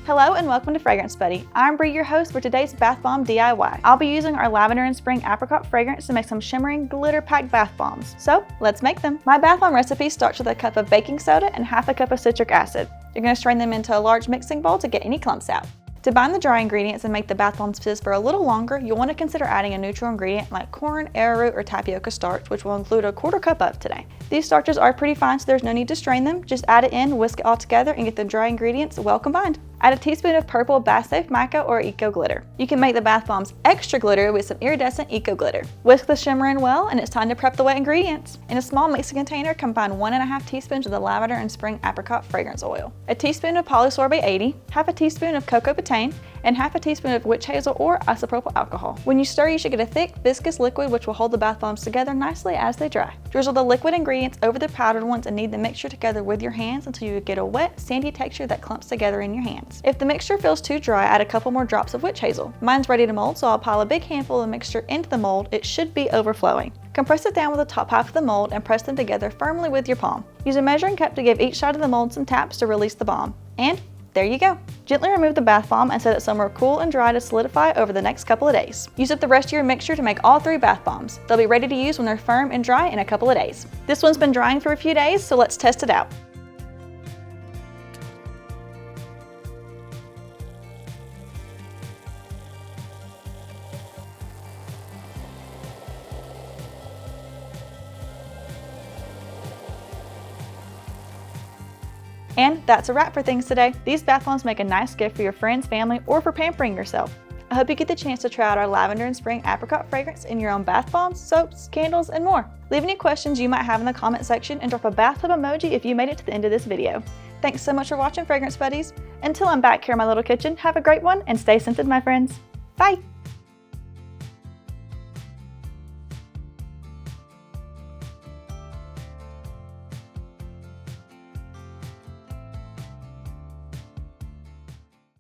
Hello and welcome to Fragrance Buddy. I'm Bree, your host for today's bath bomb DIY. I'll be using our Lavender and Spring Apricot fragrance to make some shimmering, glitter-packed bath bombs. So let's make them. My bath bomb recipe starts with a cup of baking soda and half a cup of citric acid. You're going to strain them into a large mixing bowl to get any clumps out. To bind the dry ingredients and make the bath bombs fizz for a little longer, you'll want to consider adding a neutral ingredient like corn, arrowroot, or tapioca starch, which we'll include a quarter cup of today. These starches are pretty fine, so there's no need to strain them. Just add it in, whisk it all together, and get the dry ingredients well combined. Add a teaspoon of purple Bath Safe Mica or Eco Glitter. You can make the bath bombs extra glitter with some iridescent Eco Glitter. Whisk the shimmer in well, and it's time to prep the wet ingredients. In a small mixing container, combine 1.5 teaspoons of the Lavender and Spring Apricot fragrance oil, a teaspoon of Polysorbate 80, half a teaspoon of cocoa betaine, and half a teaspoon of witch hazel or isopropyl alcohol. When you stir, you should get a thick, viscous liquid which will hold the bath bombs together nicely as they dry. Drizzle the liquid ingredients over the powdered ones and knead the mixture together with your hands until you get a wet, sandy texture that clumps together in your hands. If the mixture feels too dry, add a couple more drops of witch hazel. Mine's ready to mold, so I'll pile a big handful of the mixture into the mold. It should be overflowing. Compress it down with the top half of the mold and press them together firmly with your palm. Use a measuring cup to give each side of the mold some taps to release the bomb. And there you go. Gently remove the bath bomb and set it somewhere cool and dry to solidify over the next couple of days. Use up the rest of your mixture to make all 3 bath bombs. They'll be ready to use when they're firm and dry in a couple of days. This one's been drying for a few days, so let's test it out. And that's a wrap for things today. These bath bombs make a nice gift for your friends, family, or for pampering yourself. I hope you get the chance to try out our Lavender and Spring Apricot fragrance in your own bath bombs, soaps, candles, and more. Leave any questions you might have in the comment section and drop a bathtub emoji if you made it to the end of this video. Thanks so much for watching, Fragrance Buddies. Until I'm back here in my little kitchen, have a great one and stay scented, my friends. Bye!